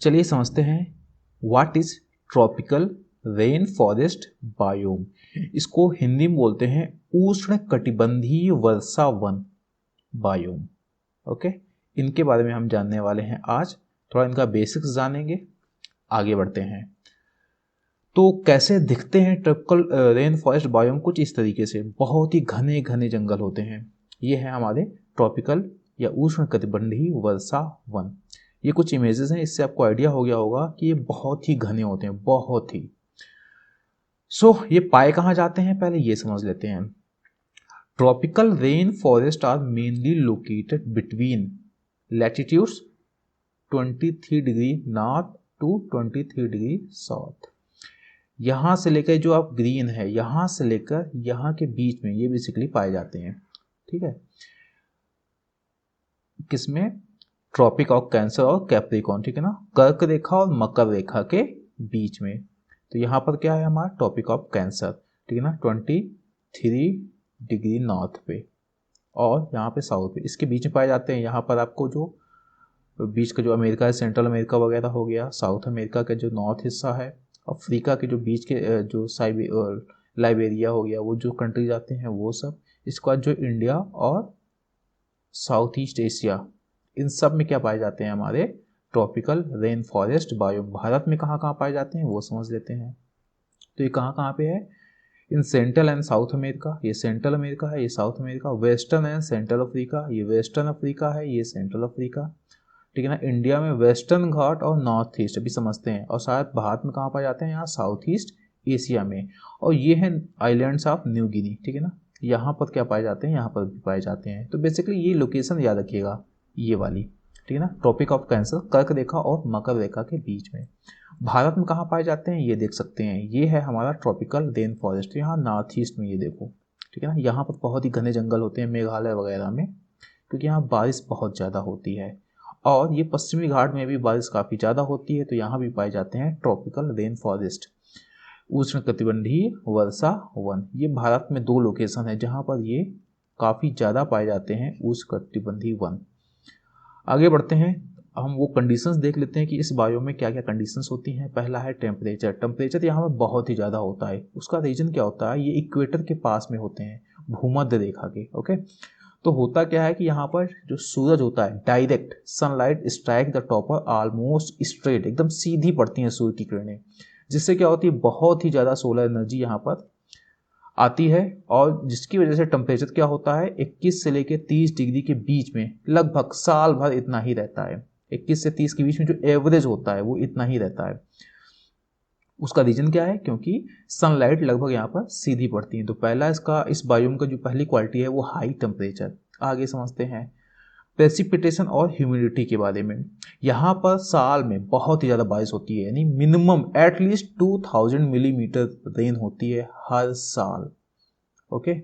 चलिए समझते हैं what is tropical rain forest biome. इसको हिंदी में बोलते हैं उष्ण कटिबंधीय वर्षा वन बायोम। ओके, इनके बारे में हम जानने वाले हैं आज। थोड़ा इनका बेसिक्स जानेंगे, आगे बढ़ते हैं। तो कैसे दिखते हैं ट्रॉपिकल रेन फॉरेस्ट बायोम? कुछ इस तरीके से, बहुत ही घने घने जंगल होते हैं। ये है हमारे ट्रॉपिकल या उष्ण कटिबंधीय वर्षा वन। ये कुछ इमेजेस हैं, इससे आपको आइडिया हो गया होगा कि ये बहुत ही घने होते हैं, बहुत ही। ये पाए कहाँ जाते हैं, पहले ये समझ लेते हैं। Tropical rain forest are mainly located between latitudes 23 degree north to 23 degree south. यहाँ से लेकर जो आप ग्रीन है, यहाँ से लेकर यहाँ के बीच में ये बेसिकली पाए जाते हैं। ठीक है, किसमें? ट्रॉपिक ऑफ कैंसर और कैप्रिकॉर्न, ठीक है ना, कर्क रेखा और मकर रेखा के बीच में। तो यहाँ पर क्या है हमारा ट्रॉपिक ऑफ कैंसर, ठीक है ना, 23 डिग्री नॉर्थ पे और यहाँ पे साउथ पे, इसके बीच में पाए जाते हैं। यहाँ पर आपको जो बीच का जो अमेरिका है, सेंट्रल अमेरिका वगैरह हो गया, साउथ अमेरिका का जो नॉर्थ हिस्सा है, अफ्रीका के जो बीच के जो लाइबेरिया हो गया, वो जो कंट्रीज आते हैं वो सब। इसके बाद जो इंडिया और साउथ ईस्ट एशिया, इन सब में क्या पाए जाते हैं हमारे tropical rain forest biome. Bharat में कहाँ कहाँ पाए जाते हैं वो समझ लेते हैं। तो ये कहाँ कहाँ पे है? In central and south America, ये सेंट्रल अमेरिका है, ये south America. Western and central Africa, ये वेस्टर्न अफ्रीका है, ये सेंट्रल अफ्रीका, ठीक है ना। इंडिया में वेस्टर्न घाट और नॉर्थ ईस्ट अभी समझते हैं। और शायद भारत में कहाँ पाए जाते हैं? यहाँ साउथ ईस्ट एशिया में। और ये है आइलैंड्स ऑफ न्यू गिनी, ठीक है ना, यहाँ पर क्या पाए जाते हैं? यहाँ पर भी पाए जाते हैं। तो बेसिकली ये लोकेशन याद रखिएगा, ये वाली, ठीक है ना, ट्रॉपिक ऑफ कैंसर, कर्क रेखा और मकर रेखा के बीच में। भारत में कहाँ पाए जाते हैं ये देख सकते हैं, ये है हमारा ट्रॉपिकल रेन फॉरेस्ट, यहाँ नॉर्थ ईस्ट में, ये देखो, ठीक है ना। यहाँ पर बहुत ही घने जंगल होते हैं मेघालय वगैरह में, क्योंकि यहाँ बारिश बहुत ज़्यादा होती है। और ये पश्चिमी घाट में भी बारिश काफ़ी ज़्यादा होती है, तो यहाँ भी पाए जाते हैं ट्रॉपिकल रेन फॉरेस्ट उष्ण कटिबंधीय वर्षा वन। ये भारत में 2 लोकेशन है जहाँ पर ये काफ़ी ज़्यादा पाए जाते हैं उष्ण कटिबंधीय वन। आगे बढ़ते हैं, हम वो कंडीशंस देख लेते हैं कि इस बायो में क्या क्या कंडीशंस होती हैं। पहला है टेम्परेचर। टेम्परेचर यहाँ पर बहुत ही ज़्यादा होता है। उसका रीजन क्या होता है? ये इक्वेटर के पास में होते हैं, भूमध्य रेखा के। ओके, तो होता क्या है कि यहाँ पर जो सूरज होता है, direct sunlight strike the topper almost straight, एकदम सीधी पड़ती हैं सूर्य की किरणें, जिससे क्या होती है? बहुत ही ज़्यादा सोलर एनर्जी यहाँ पर आती है। और जिसकी वजह से टेम्परेचर क्या होता है? 21 से लेकर 30 डिग्री के बीच में लगभग साल भर इतना ही रहता है। 21 से 30 के बीच में जो एवरेज होता है वो इतना ही रहता है। उसका रीजन क्या है? क्योंकि सनलाइट लगभग यहाँ पर सीधी पड़ती है। तो पहला इसका, इस बायोम का जो पहली क्वालिटी है वो हाई टेम्परेचर। आगे समझते हैं प्रेसिपिटेशन और ह्यूमिडिटी के बारे में। यहाँ पर साल में बहुत ही ज़्यादा बारिश होती है, यानी मिनिमम एटलीस्ट 2000 मिलीमीटर रेन होती है हर साल। ओके,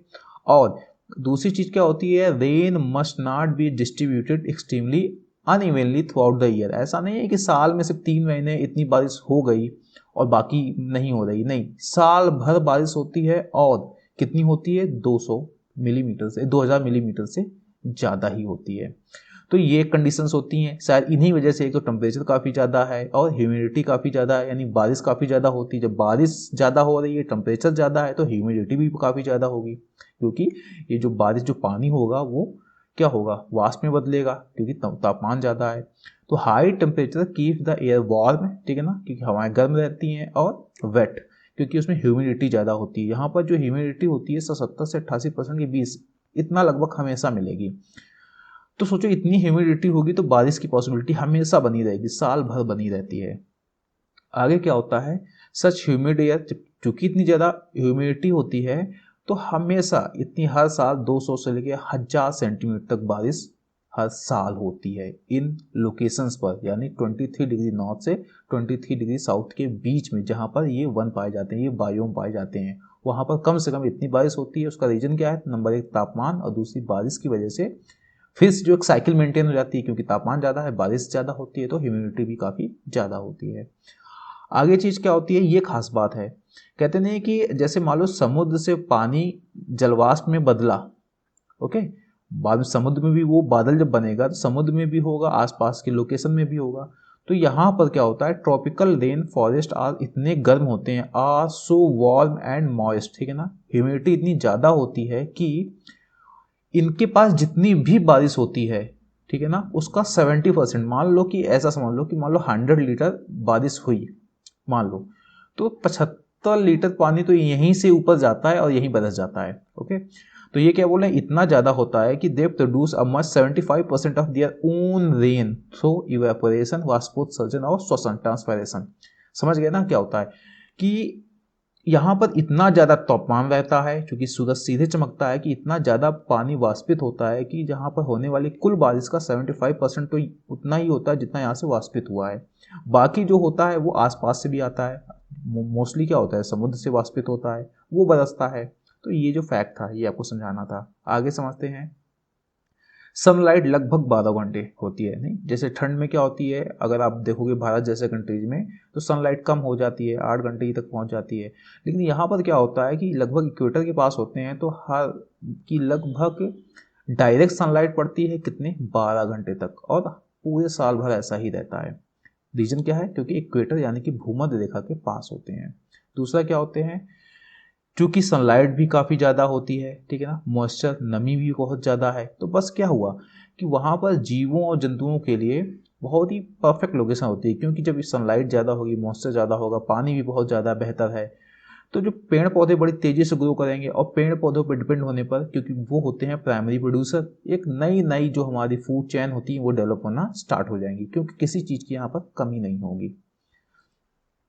और दूसरी चीज़ क्या होती है? Rain must not be distributed extremely unevenly through out the year. ऐसा नहीं है कि साल में सिर्फ 3 महीने इतनी बारिश हो गई और बाकी नहीं हो रही, नहीं, साल भर बारिश होती है। और कितनी होती है? 200 मिलीमीटर से 2000 मिलीमीटर से ज़्यादा ही होती है। तो ये कंडीशंस होती हैं। शायद इन्हीं वजह से एक तो टेम्परेचर काफ़ी ज़्यादा है और ह्यूमिडिटी काफ़ी ज़्यादा है, यानी बारिश काफ़ी ज़्यादा होती है। जब बारिश ज़्यादा हो रही है, टेम्परेचर ज़्यादा है, तो ह्यूमिडिटी भी काफ़ी ज़्यादा होगी, क्योंकि ये जो बारिश, जो पानी होगा वो क्या होगा? वाष्प में बदलेगा, क्योंकि तापमान ज़्यादा है। तो high temperature keep the air warm, ठीक है ना, क्योंकि हवाएं गर्म रहती हैं, और वेट, क्योंकि उसमें ह्यूमिडिटी ज़्यादा होती है। यहाँ पर जो ह्यूमिडिटी होती है 170 से 88% के बीच, इतना लगभग हमेशा मिलेगी। तो सोचो इतनी ह्यूमिडिटी होगी तो बारिश की पॉसिबिलिटी हमेशा बनी रहेगी, साल भर बनी रहती है। आगे क्या होता है? सच ह्यूमिड एयर, चूंकि इतनी ज़्यादा ह्यूमिडिटी होती है तो हमेशा इतनी हर साल 200 से लेकर 1000 सेंटीमीटर तक बारिश हर साल होती है इन लोकेशंस पर, यानी 23 डिग्री नॉर्थ से 23 डिग्री साउथ के बीच में, जहाँ पर ये वन पाए जाते हैं, ये बायोम पाए जाते हैं, वहाँ पर कम से कम इतनी बारिश होती है। उसका रीजन क्या है? नंबर 1 तापमान, और दूसरी बारिश की वजह से फिर जो एक साइकिल मेंटेन हो जाती है, क्योंकि तापमान ज़्यादा है, बारिश ज़्यादा होती है, तो ह्यूमिडिटी भी काफ़ी ज़्यादा होती है। आगे चीज़ क्या होती है? ये खास बात है, कहते नहीं कि जैसे मान लो समुद्र से पानी जलवाष्प में बदला, ओके, बाद में समुद्र में भी वो बादल जब बनेगा तो समुद्र में भी होगा, आसपास के लोकेशन में भी होगा। तो यहाँ पर क्या होता है, ट्रॉपिकल रेन फॉरेस्ट आर इतने गर्म होते हैं, are so warm and moist, ठीक है ना, ह्यूमिडिटी इतनी ज़्यादा होती है कि इनके पास जितनी भी बारिश होती है, ठीक है ना, उसका 70%, मान लो कि ऐसा समझ लो कि मान लो 100 लीटर बारिश हुई, मान लो, तो 75 लीटर पानी तो यहीं से ऊपर जाता है और यहीं बरस जाता है। ओके, तो ये क्या बोल रहे हैं, इतना ज़्यादा होता है कि they produce a much 75% of their own rain through evaporation, वाष्पोत्सर्जन और श्वसन, ट्रांसपायरेशन। समझ गए ना क्या होता है कि यहाँ पर इतना ज़्यादा तापमान रहता है क्योंकि सूरज सीधे चमकता है, कि इतना ज़्यादा पानी वाष्पित होता है कि जहाँ पर होने वाली कुल बारिश का 75% तो उतना ही होता है जितना यहाँ से वाष्पित हुआ है। बाकी जो होता है वो आसपास से भी आता है, मोस्टली क्या होता है समुद्र से वाष्पित होता है, वो बरसता है। तो ये जो फैक्ट था ये आपको समझाना था। आगे समझते हैं। सनलाइट लगभग 12 घंटे होती है, नहीं जैसे ठंड में क्या होती है, अगर आप देखोगे भारत जैसे कंट्रीज में तो सनलाइट कम हो जाती है, 8 घंटे ही तक पहुंच जाती है। लेकिन यहाँ पर क्या होता है कि लगभग इक्वेटर के पास होते हैं तो हर की लगभग डायरेक्ट सनलाइट पड़ती है कितने, 12 घंटे तक, और पूरे साल भर ऐसा ही रहता है। रीजन क्या है, क्योंकि इक्वेटर यानी कि भूमध्य रेखा के पास होते हैं। दूसरा क्या होते हैं, क्योंकि सनलाइट भी काफ़ी ज़्यादा होती है, ठीक है ना, मॉइस्चर नमी भी बहुत ज़्यादा है, तो बस क्या हुआ कि वहाँ पर जीवों और जंतुओं के लिए बहुत ही परफेक्ट लोकेशन होती है, क्योंकि जब सनलाइट ज़्यादा होगी, मॉइस्चर ज़्यादा होगा, पानी भी बहुत ज़्यादा बेहतर है, तो जो पेड़ पौधे बड़ी तेज़ी से ग्रो करेंगे, और पेड़ पौधों पर डिपेंड होने पर, क्योंकि वो होते हैं प्राइमरी प्रोड्यूसर, एक नई नई जो हमारी फूड चेन होती है वो डेवलप होना स्टार्ट हो जाएंगी, क्योंकि किसी चीज़ की यहाँ पर कमी नहीं होगी।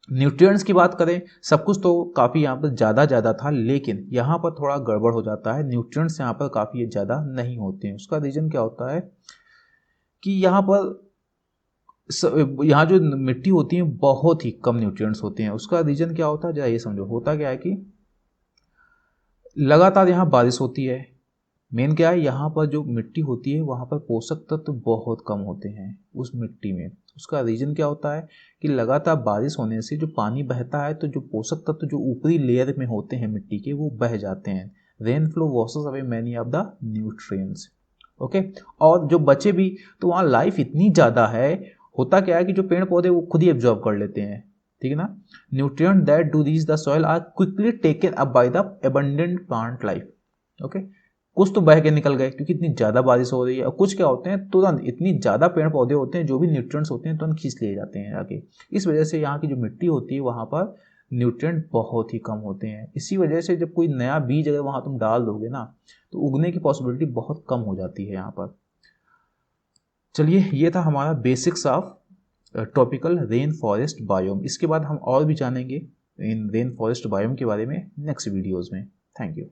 न्यूट्रिएंट्स की बात करें, सब कुछ तो काफ़ी यहाँ पर ज़्यादा था, लेकिन यहाँ पर थोड़ा गड़बड़ हो जाता है, न्यूट्रिएंट्स यहाँ पर काफ़ी ज़्यादा नहीं होते हैं। उसका रीज़न क्या होता है कि यहाँ पर यहाँ जो मिट्टी होती है बहुत ही कम न्यूट्रिएंट्स होते हैं। उसका रीज़न क्या होता है, जरा ये समझो। होता क्या है कि लगातार यहाँ बारिश होती है, मेन क्या है, यहाँ पर जो मिट्टी होती है वहाँ पर पोषक तत्व तो बहुत कम होते हैं उस मिट्टी में। उसका रीज़न क्या होता है कि लगातार बारिश होने से जो पानी बहता है तो जो पोषक तत्व जो ऊपरी लेयर में होते हैं मिट्टी के वो बह जाते हैं। Rain flow washes away many of the nutrients. Okay, और जो बचे भी तो वहाँ लाइफ इतनी ज़्यादा है, होता क्या है कि जो पेड़ पौधे वो खुद ही एब्जॉर्ब कर लेते हैं, ठीक है ना। Nutrient that do reach the soil are quickly taken up by the abundant plant life. Okay, कुछ तो बह के निकल गए क्योंकि इतनी ज़्यादा बारिश हो रही है, और कुछ क्या होते हैं तुरंत इतनी ज़्यादा पेड़ पौधे होते हैं जो भी न्यूट्रिएंट्स होते हैं तुरंत खींच लिए जाते हैं आगे। इस वजह से यहाँ की जो मिट्टी होती है वहाँ पर न्यूट्रिएंट बहुत ही कम होते हैं। इसी वजह से जब कोई नया बीज अगर वहाँ तुम डाल दोगे ना तो उगने की पॉसिबिलिटी बहुत कम हो जाती है यहाँ पर। चलिए, ये था हमारा basics of tropical rain forest biome. इसके बाद हम और भी जानेंगे इन रेन फॉरेस्ट बायोम के बारे में नेक्स्ट वीडियोज़ में। Thank you.